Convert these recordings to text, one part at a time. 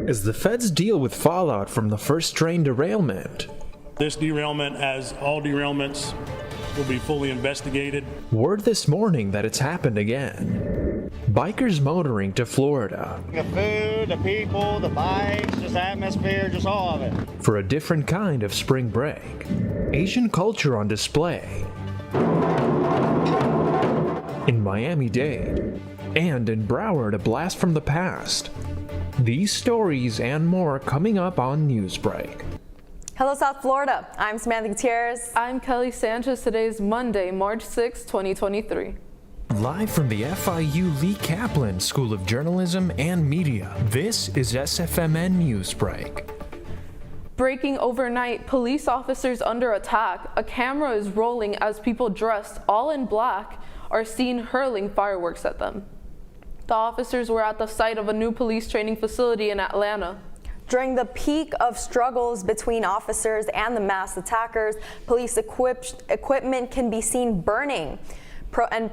as the feds deal with fallout from the first train derailment. This derailment, as all derailments, will be fully investigated. Word this morning that it's happened again. Bikers motoring to Florida. The food, the people, the bikes, just atmosphere, just all of it. For a different kind of spring break. Asian culture on display. In Miami-Dade. And in Broward, a blast from the past. These stories and more coming up on Newsbreak. Hello, South Florida. I'm Samantha Gutierrez. I'm Kelly Sanchez. Today is Monday, March 6, 2023. Live from the FIU Lee Kaplan School of Journalism and Media, this is SFMN Newsbreak. Breaking overnight, police officers under attack. A camera is rolling as people dressed all in black are seen hurling fireworks at them. The officers were at the site of a new police training facility in Atlanta. During the peak of struggles between officers and the masked attackers, police equipment can be seen burning.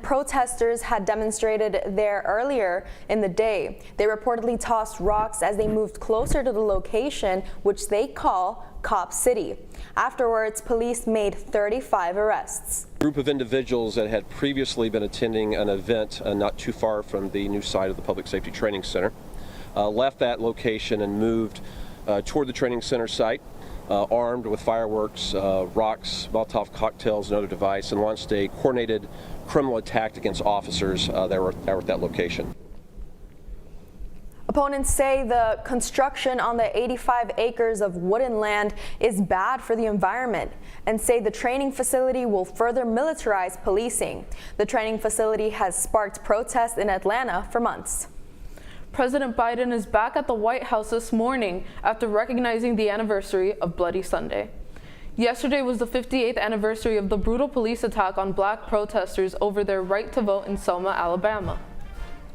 Protesters had demonstrated there earlier in the day. They reportedly tossed rocks as they moved closer to the location, which they call Cop City. Afterwards, police made 35 arrests. A group of individuals that had previously been attending an event not too far from the new site of the Public Safety Training Center left that location and moved toward the training center site, armed with fireworks, rocks, Molotov cocktails, and other device, and launched a coordinated criminal attack against officers that were at that location. Opponents say the construction on the 85 acres of wooden land is bad for the environment and say the training facility will further militarize policing. The training facility has sparked protests in Atlanta for months. President Biden is back at the White House this morning after recognizing the anniversary of Bloody Sunday. Yesterday was the 58th anniversary of the brutal police attack on black protesters over their right to vote in Selma, Alabama.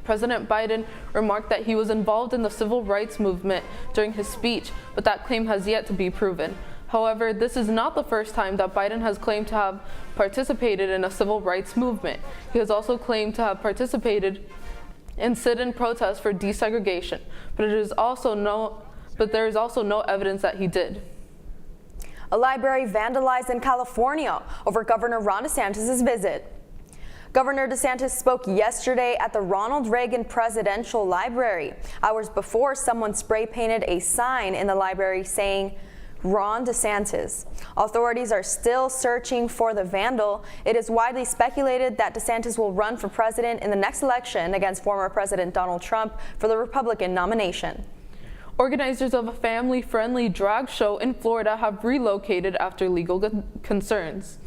President Biden remarked that he was involved in the civil rights movement during his speech, but that claim has yet to be proven. However, this is not the first time that Biden has claimed to have participated in a civil rights movement. He has also claimed to have participated in sit-in protests for desegregation, but there is also no evidence that he did. A library vandalized in California over Governor Ron DeSantis' visit. Governor DeSantis spoke yesterday at the Ronald Reagan Presidential Library, hours before someone spray painted a sign in the library saying, "Ron DeSantis." Authorities are still searching for the vandal. It is widely speculated that DeSantis will run for president in the next election against former President Donald Trump for the Republican nomination. Organizers of a family-friendly drag show in Florida have relocated after legal concerns.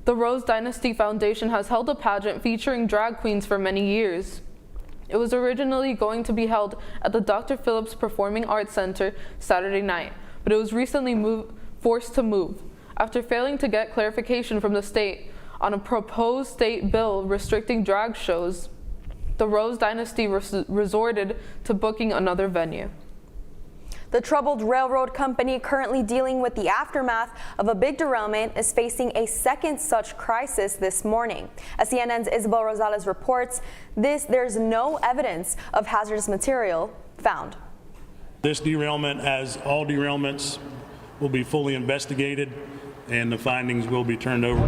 The Rose Dynasty Foundation has held a pageant featuring drag queens for many years. It was originally going to be held at the Dr. Phillips Performing Arts Center Saturday night, but it was recently forced to move after failing to get clarification from the state on a proposed state bill restricting drag shows. The Rose Dynasty resorted to booking another venue. The troubled railroad company currently dealing with the aftermath of a big derailment is facing a second such crisis this morning. As CNN's Isabel Rosales reports, there's no evidence of hazardous material found. This derailment, as all derailments, will be fully investigated and the findings will be turned over.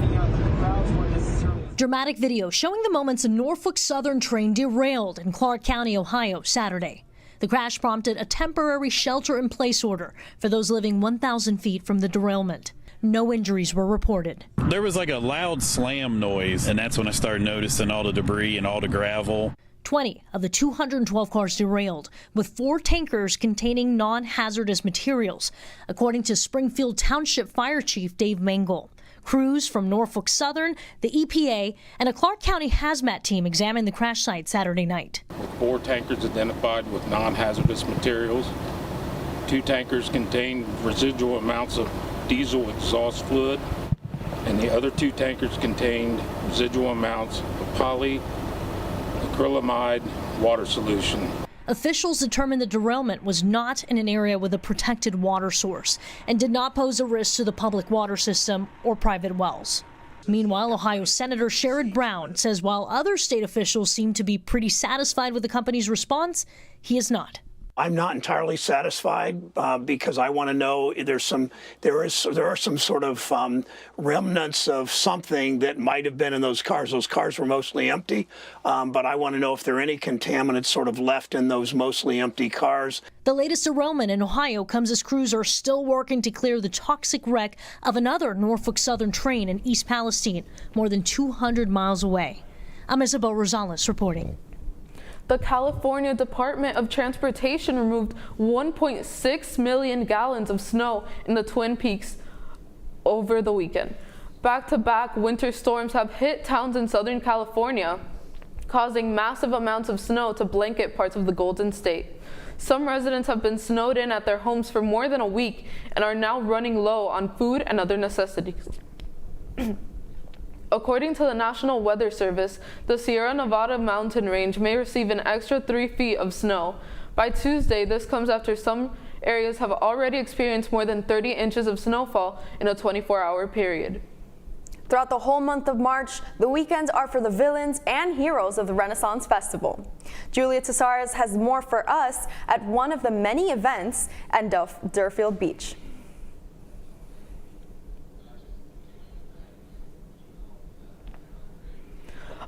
Dramatic video showing the moments a Norfolk Southern train derailed in Clark County, Ohio, Saturday. The crash prompted a temporary shelter-in-place order for those living 1,000 feet from the derailment. No injuries were reported. There was like a loud slam noise, and that's when I started noticing all the debris and all the gravel. 20 of the 212 cars derailed, with 4 tankers containing non-hazardous materials, according to Springfield Township Fire Chief Dave Mangle. Crews from Norfolk Southern, the EPA, and a Clark County hazmat team examined the crash site Saturday night. 4 tankers identified with non-hazardous materials. 2 tankers contained residual amounts of diesel exhaust fluid, and the other 2 tankers contained residual amounts of polyacrylamide water solution. Officials determined the derailment was not in an area with a protected water source and did not pose a risk to the public water system or private wells. Meanwhile, Ohio Senator Sherrod Brown says while other state officials seem to be pretty satisfied with the company's response, he is not. I'm not entirely satisfied because I want to know there are some sort of remnants of something that might have been in those cars. Those cars were mostly empty, but I want to know if there are any contaminants sort of left in those mostly empty cars. The latest derailment in Ohio comes as crews are still working to clear the toxic wreck of another Norfolk Southern train in East Palestine, more than 200 miles away. I'm Isabel Rosales reporting. The California Department of Transportation removed 1.6 million gallons of snow in the Twin Peaks over the weekend. Back-to-back winter storms have hit towns in Southern California, causing massive amounts of snow to blanket parts of the Golden State. Some residents have been snowed in at their homes for more than a week and are now running low on food and other necessities. According to the National Weather Service, the Sierra Nevada mountain range may receive an extra 3 feet of snow. By Tuesday, this comes after some areas have already experienced more than 30 inches of snowfall in a 24-hour period. Throughout the whole month of March, the weekends are for the villains and heroes of the Renaissance Festival. Julia Tesares has more for us at one of the many events at Deerfield Beach.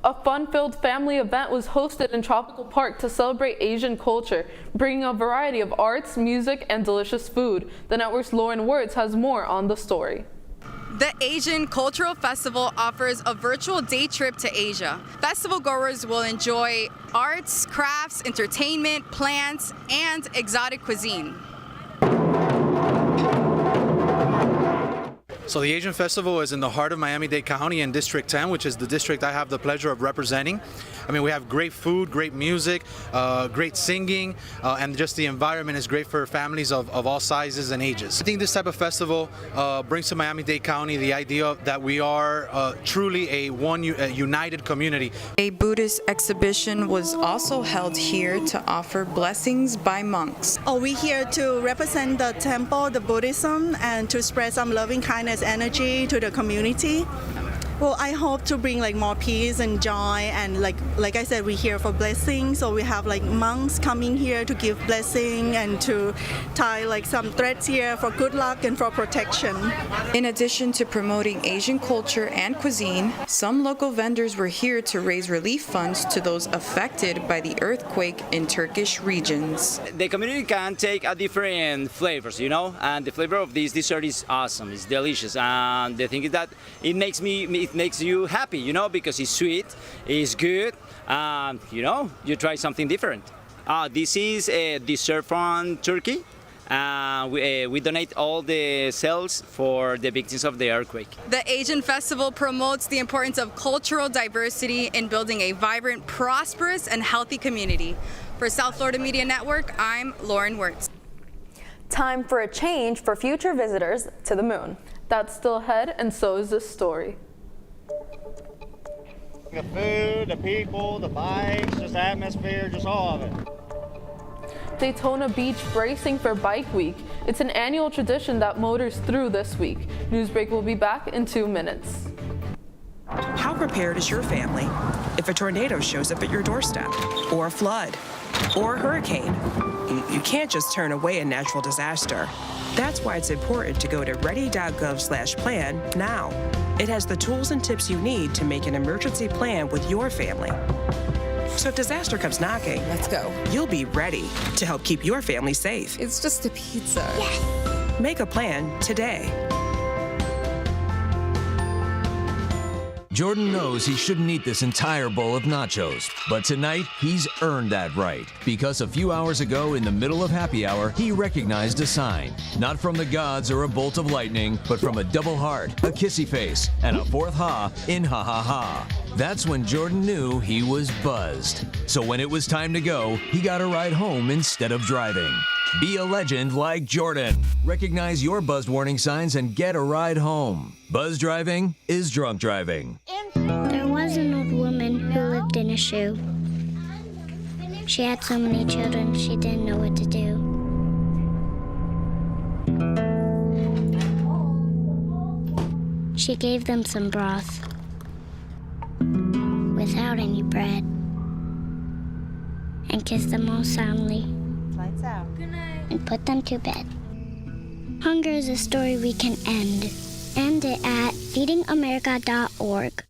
A fun-filled family event was hosted in Tropical Park to celebrate Asian culture, bringing a variety of arts, music, and delicious food. The network's Lauren Wirtz has more on the story. The Asian Cultural Festival offers a virtual day trip to Asia. Festival goers will enjoy arts, crafts, entertainment, plants, and exotic cuisine. So the Asian Festival is in the heart of Miami-Dade County in District 10, which is the district I have the pleasure of representing. I mean, we have great food, great music, great singing, and just the environment is great for families of all sizes and ages. I think this type of festival brings to Miami-Dade County the idea that we are truly a united community. A Buddhist exhibition was also held here to offer blessings by monks. We're here to represent the temple, the Buddhism, and to spread some loving kindness energy to the community. Well, I hope to bring more peace and joy, and like I said, we're here for blessings. So we have monks coming here to give blessing and to tie some threads here for good luck and for protection. In addition to promoting Asian culture and cuisine, some local vendors were here to raise relief funds to those affected by the earthquake in Turkish regions. The community can take a different flavors, and the flavor of this dessert is awesome. It's delicious, and the thing is that it makes you happy, because it's sweet, it's good, you try something different. This is a dessert from Turkey. We donate all the sales for the victims of the earthquake. The Asian Festival promotes the importance of cultural diversity in building a vibrant, prosperous, and healthy community. For South Florida Media Network, I'm Lauren Wirtz. Time for a change for future visitors to the moon. That's still ahead, and so is this story. The food, the people, the bikes, just the atmosphere, just all of it. Daytona Beach bracing for Bike Week. It's an annual tradition that motors through this week. Newsbreak will be back in 2 minutes. How prepared is your family if a tornado shows up at your doorstep, or a flood, or a hurricane? You can't just turn away a natural disaster. That's why it's important to go to ready.gov/plan now. It has the tools and tips you need to make an emergency plan with your family. So if disaster comes knocking, let's go. You'll be ready to help keep your family safe. It's just a pizza. Yes. Make a plan today. Jordan knows he shouldn't eat this entire bowl of nachos, but tonight he's earned that right, because a few hours ago in the middle of happy hour, he recognized a sign, not from the gods or a bolt of lightning, but from a double heart, a kissy face, and a fourth ha in ha ha ha. That's when Jordan knew he was buzzed. So when it was time to go, he got a ride home instead of driving. Be a legend like Jordan. Recognize your buzzed warning signs and get a ride home. Buzz driving is drunk driving. There was an old woman who lived in a shoe. She had so many children, she didn't know what to do. She gave them some broth without any bread and kissed them all soundly. Lights out. Good night. And put them to bed. Hunger is a story we can end. End it at feedingamerica.org.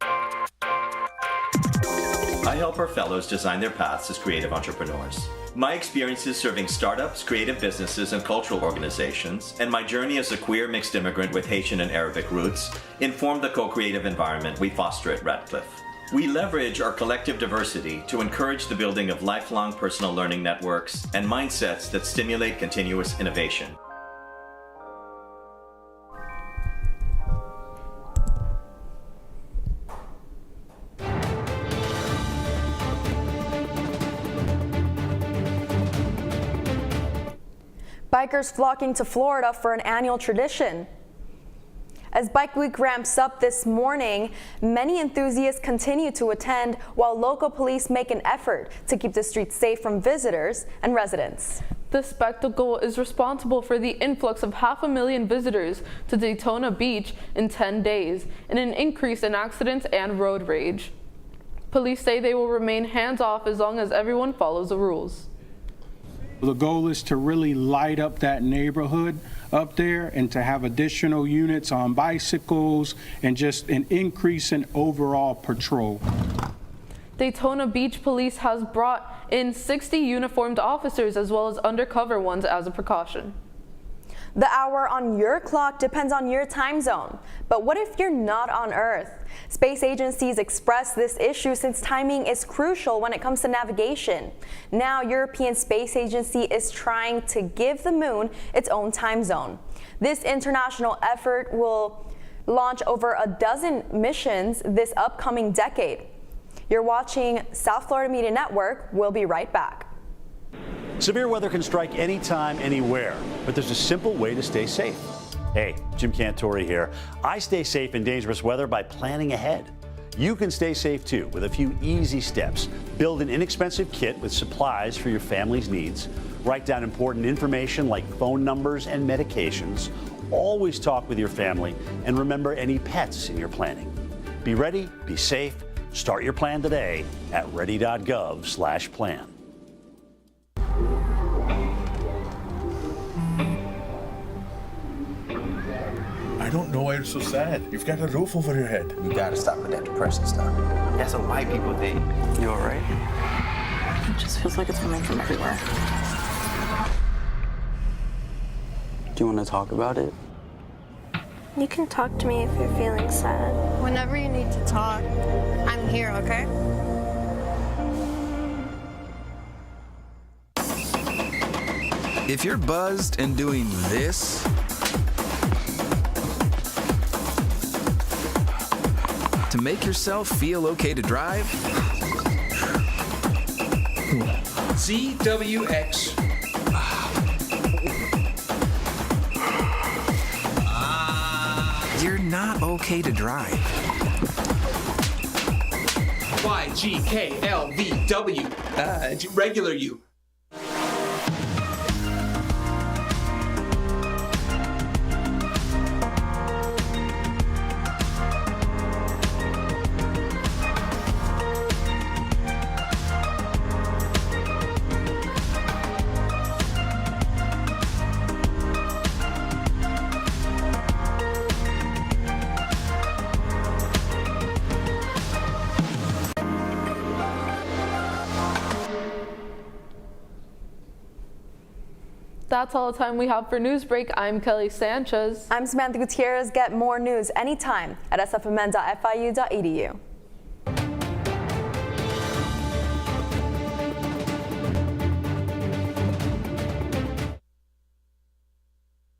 I help our fellows design their paths as creative entrepreneurs. My experiences serving startups, creative businesses, and cultural organizations, and my journey as a queer mixed immigrant with Haitian and Arabic roots, inform the co-creative environment we foster at Radcliffe. We leverage our collective diversity to encourage the building of lifelong personal learning networks and mindsets that stimulate continuous innovation. Bikers flocking to Florida for an annual tradition. As Bike Week ramps up this morning, many enthusiasts continue to attend while local police make an effort to keep the streets safe from visitors and residents. The spectacle is responsible for the influx of 500,000 visitors to Daytona Beach in 10 days and an increase in accidents and road rage. Police say they will remain hands-off as long as everyone follows the rules. The goal is to really light up that neighborhood up there and to have additional units on bicycles and just an increase in overall patrol. Daytona Beach Police has brought in 60 uniformed officers as well as undercover ones as a precaution. The hour on your clock depends on your time zone. But what if you're not on Earth? Space agencies express this issue since timing is crucial when it comes to navigation. Now, European Space Agency is trying to give the moon its own time zone. This international effort will launch over a dozen missions this upcoming decade. You're watching South Florida Media Network. We'll be right back. Severe weather can strike anytime, anywhere, but there's a simple way to stay safe. Hey, Jim Cantori here. I stay safe in dangerous weather by planning ahead. You can stay safe too with a few easy steps. Build an inexpensive kit with supplies for your family's needs. Write down important information like phone numbers and medications. Always talk with your family and remember any pets in your planning. Be ready, be safe. Start your plan today at ready.gov/plan. I don't know why you're so sad. You've got a roof over your head. You gotta stop with that depression stuff. That's a white people thing. You alright? It just feels like it's coming from everywhere. Do you want to talk about it? You can talk to me if you're feeling sad. Whenever you need to talk, I'm here, okay? If you're buzzed and doing this, to make yourself feel okay to drive, CWX. you're not okay to drive. YGKLVW. Regular you. That's all the time we have for Newsbreak. I'm Kelly Sanchez. I'm Samantha Gutierrez. Get more news anytime at sfmn.fiu.edu.